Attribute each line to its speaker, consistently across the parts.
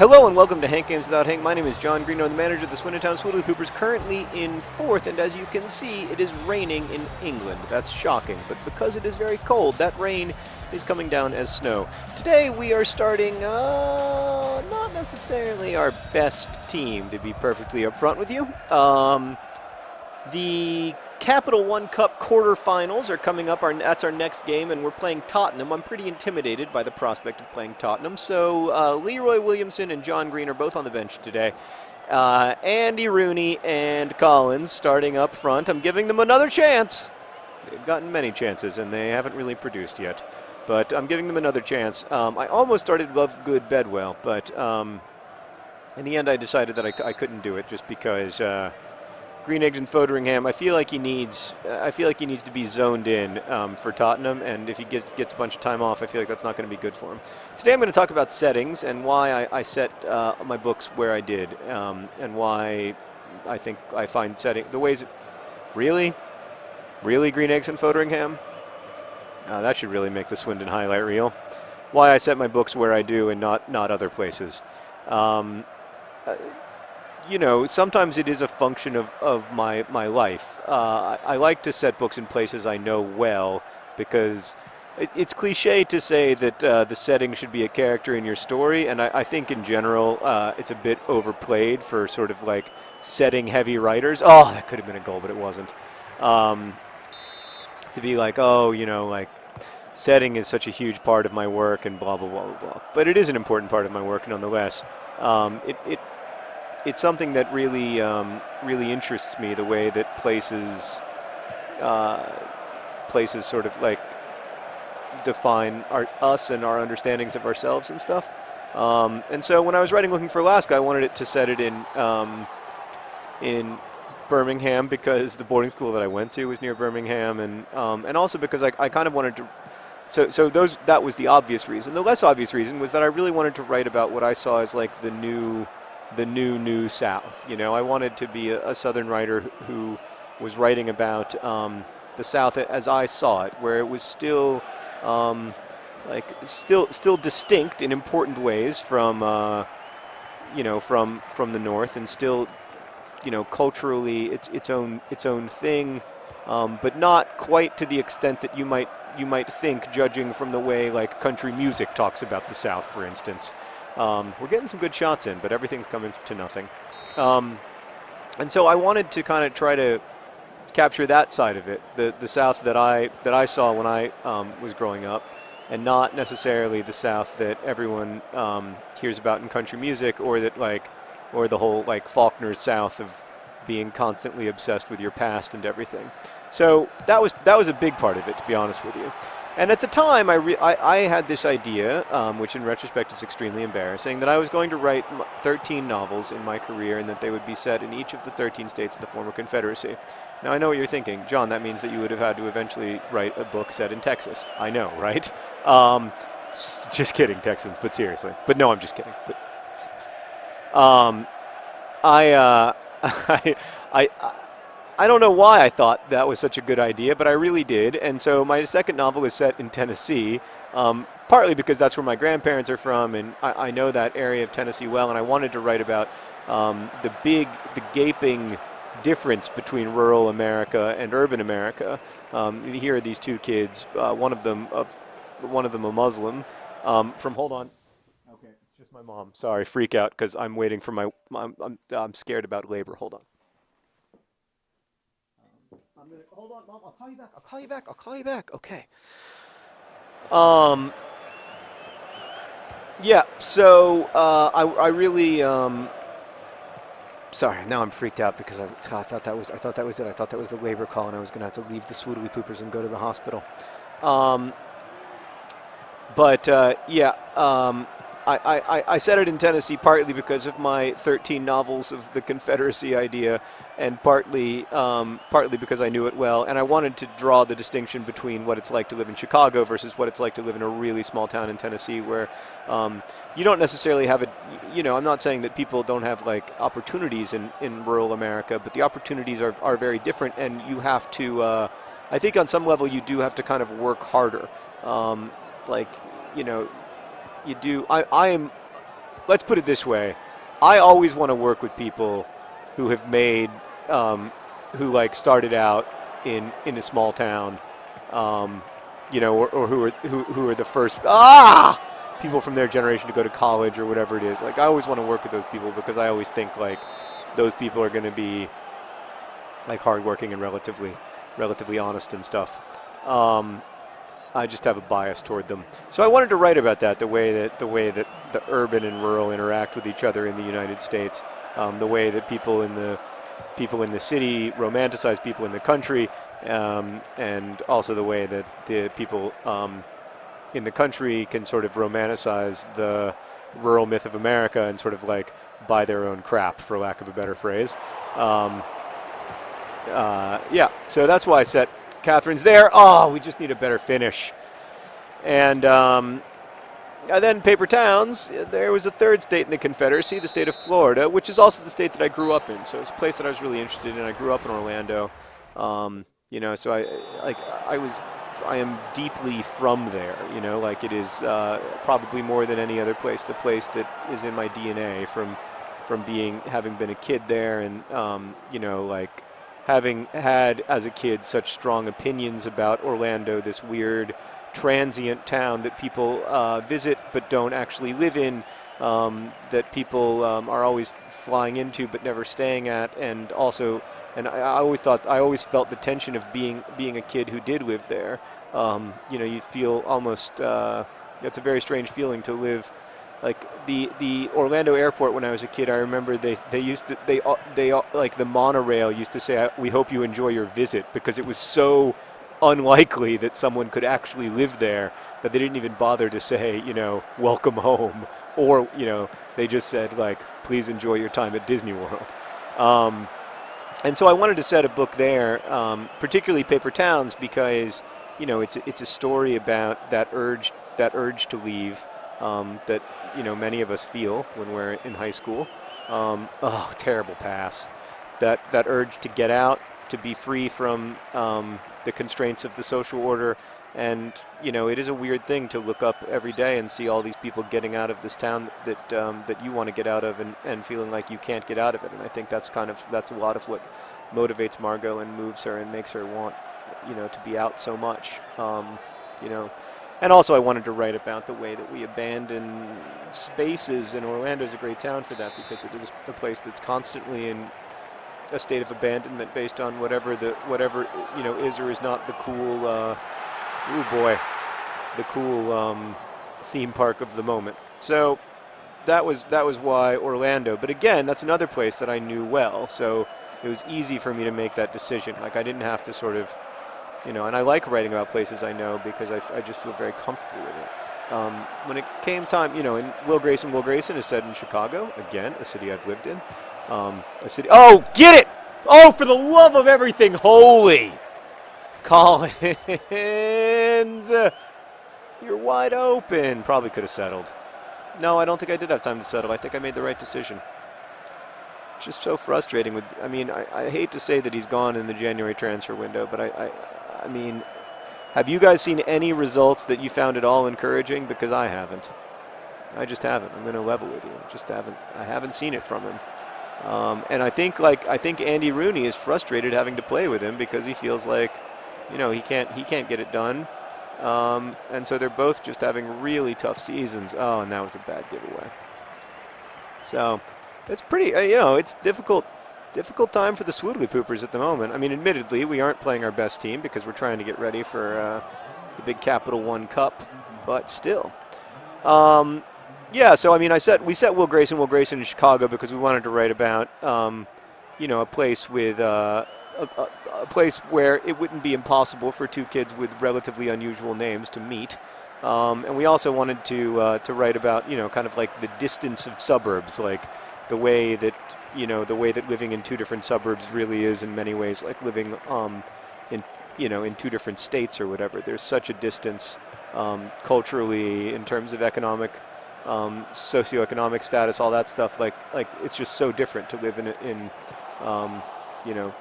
Speaker 1: Hello and welcome to Hank Games Without Hank. My name is John Greeno, the manager of the Swoodilypoopers, currently in 4th, and as you can see, it is raining in England. That's shocking, but because it is very cold, that rain is coming down as snow. Today we are starting, not necessarily our best team, to be perfectly upfront with you. The Capital One Cup quarterfinals are coming up. That's our next game, and we're playing Tottenham. I'm pretty intimidated by the prospect of playing Tottenham. So Leroy Williamson and John Green are both on the bench today. Andy Rooney and Collins starting up front. I'm giving them another chance. They've gotten many chances, and they haven't really produced yet. But I'm giving them another chance. I almost started Lovegood Bedwell, but in the end I decided that I couldn't do it just because Green Eggs and Foderingham, I feel like he needs to be zoned in for Tottenham, and if he gets a bunch of time off, I feel like that's not going to be good for him. Today I'm going to talk about settings and why I set my books where I did, and why I think I find the ways. Really Green Eggs and Foderingham? That should really make the Swindon highlight reel. Why I set my books where I do and not other places. You know, sometimes it is a function of my life. I like to set books in places I know well because it's cliche to say that the setting should be a character in your story, and I think in general it's a bit overplayed for sort of like setting-heavy writers. Oh, that could have been a goal, but it wasn't. To be like, oh, you know, like setting is such a huge part of my work and blah, blah, blah, blah, blah. But it is an important part of my work nonetheless. It's something that really interests me, the way that places sort of like define us and our understandings of ourselves and stuff. And so when I was writing Looking for Alaska, I wanted it to set it in Birmingham because the boarding school that I went to was near Birmingham, and also because I kind of wanted to. So that was the obvious reason. The less obvious reason was that I really wanted to write about what I saw as like the new South. You know, I wanted to be a Southern writer who was writing about the South as I saw it, where it was still still distinct in important ways from from the North, and still, you know, culturally its own thing, but not quite to the extent that you might think, judging from the way like country music talks about the South, for instance. We're getting some good shots in, but everything's coming to nothing. And so I wanted to kind of try to capture that side of it, the South that I saw when I was growing up, and not necessarily the South that everyone hears about in country music, or the whole like Faulkner's South of being constantly obsessed with your past and everything. So that was a big part of it, to be honest with you. And at the time, I had this idea, which in retrospect is extremely embarrassing, that I was going to write 13 novels in my career, and that they would be set in each of the 13 states of the former Confederacy. Now, I know what you're thinking. John, that means that you would have had to eventually write a book set in Texas. I know, right? Just kidding, Texans, but seriously. But no, I'm just kidding. But seriously. I don't know why I thought that was such a good idea, but I really did. And so my second novel is set in Tennessee, partly because that's where my grandparents are from, and I know that area of Tennessee well, and I wanted to write about the gaping difference between rural America and urban America. Here are these two kids, one of them a Muslim, hold on. Okay, it's just my mom. Sorry, freak out, because I'm waiting for I'm scared about labor. Hold on. Hold on, Mom. I'll call you back. Okay. Yeah. So I really. Sorry. Now I'm freaked out because I thought that was it. I thought that was the labor call, and I was going to have to leave the Swoodilypoopers and go to the hospital. Yeah. I said it in Tennessee partly because of my 13 novels of the Confederacy idea, and partly because I knew it well, and I wanted to draw the distinction between what it's like to live in Chicago versus what it's like to live in a really small town in Tennessee, where you don't necessarily have I'm not saying that people don't have like opportunities in rural America, but the opportunities are very different, and you have to, I think on some level you do have to kind of work harder. You do. let's put it this way. I always want to work with people who have made, who like started out in a small town, or who are the first people from their generation to go to college or whatever it is. Like I always want to work with those people because I always think like those people are going to be like hardworking and relatively honest and stuff. I just have a bias toward them. So I wanted to write about that, the way that the urban and rural interact with each other in the United States, the way that people in the city romanticize people in the country, and also the way that the people in the country can sort of romanticize the rural myth of America and sort of like buy their own crap, for lack of a better phrase. So that's why I set Catherine's there. Oh, we just need a better finish. And then Paper Towns, there was a third state in the Confederacy, the state of Florida, which is also the state that I grew up in. So it's a place that I was really interested in. I grew up in Orlando. So I am deeply from there, like it is probably more than any other place, the place that is in my DNA from having been a kid there and, like having had as a kid such strong opinions about Orlando, this weird transient town that people visit but don't actually live in, that people are always flying into but never staying at, and I always felt the tension of being a kid who did live there. You feel almost it's a very strange feeling to live. Like the Orlando airport when I was a kid, I remember they like the monorail used to say, "We hope you enjoy your visit," because it was so unlikely that someone could actually live there that they didn't even bother to say, "Welcome home," or they just said like, "Please enjoy your time at Disney World." And so I wanted to set a book there, particularly Paper Towns, because it's a story about that urge to leave. That many of us feel when we're in high school. Terrible pass. That urge to get out, to be free from the constraints of the social order, and it is a weird thing to look up every day and see all these people getting out of this town that you want to get out of, and feeling like you can't get out of it. And I think that's a lot of what motivates Margot and moves her and makes her want to be out so much. And also I wanted to write about the way that we abandon spaces, and Orlando is a great town for that because it is a place that's constantly in a state of abandonment based on whatever is or is not the cool, the cool theme park of the moment. So that was why Orlando. But again, that's another place that I knew well, so it was easy for me to make that decision. Like I didn't have to sort of, and I like writing about places I know because I just feel very comfortable with it. When it came time, and Will Grayson is set in Chicago, again, a city I've lived in. Oh, get it! Oh, for the love of everything holy! Collins! You're wide open. Probably could have settled. No, I don't think I did have time to settle. I think I made the right decision. Just so frustrating. I hate to say that he's gone in the January transfer window, but I mean, have you guys seen any results that you found at all encouraging? Because I haven't. I just haven't. I'm going to level with you. I haven't seen it from him. And I think Andy Rooney is frustrated having to play with him because he feels like, he can't get it done. And so they're both just having really tough seasons. Oh, and that was a bad giveaway. So it's pretty, it's difficult time for the Swoodilypoopers at the moment. I mean, admittedly, we aren't playing our best team because we're trying to get ready for the big Capital One Cup, but still. So I mean, we set Will Grayson in Chicago because we wanted to write about, a place with a place where it wouldn't be impossible for two kids with relatively unusual names to meet. And we also wanted to write about, kind of like the distance of suburbs, like the way that living in two different suburbs really is in many ways like living in two different states or whatever. There's such a distance culturally in terms of economic, socioeconomic status, all that stuff. Like it's just so different to live in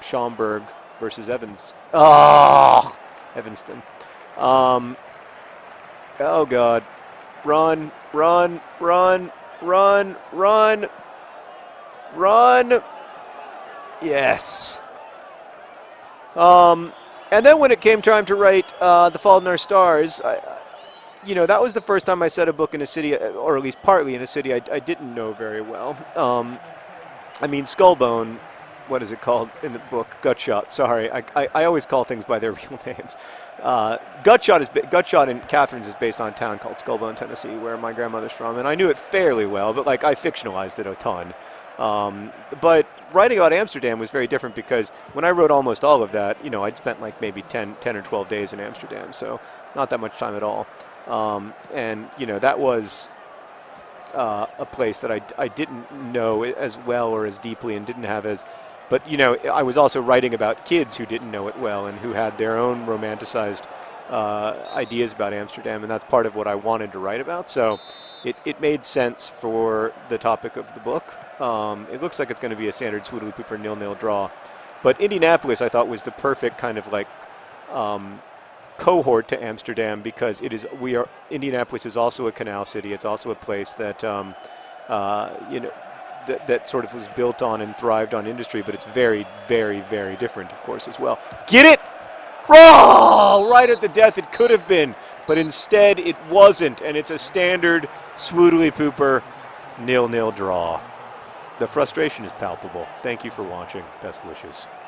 Speaker 1: Schaumburg versus Evanston. Oh God, run! Run, run, run. Yes. And then when it came time to write The Fault in Our Stars, that was the first time I set a book in a city, or at least partly in a city I didn't know very well. Skullbone, what is it called in the book? Gutshot, sorry. I always call things by their real names. Gutshot in Catherine's is based on a town called Skullbone, Tennessee, where my grandmother's from, and I knew it fairly well, but I fictionalized it a ton. But writing about Amsterdam was very different because when I wrote almost all of that, I'd spent maybe 10 or 12 days in Amsterdam, so not that much time at all. That was a place that I didn't know as well or as deeply and didn't have as... But, I was also writing about kids who didn't know it well and who had their own romanticized ideas about Amsterdam, and that's part of what I wanted to write about. So it made sense for the topic of the book. It looks like it's going to be a standard Swoodilypooper 0-0 draw. But Indianapolis, I thought, was the perfect kind of cohort to Amsterdam because Indianapolis is also a canal city. It's also a place that that sort of was built on and thrived on industry, but it's very, very, very different, of course, as well. Get it? Oh, right at the death it could have been, but instead it wasn't, and it's a standard Swoodilypooper 0-0 draw. The frustration is palpable. Thank you for watching. Best wishes.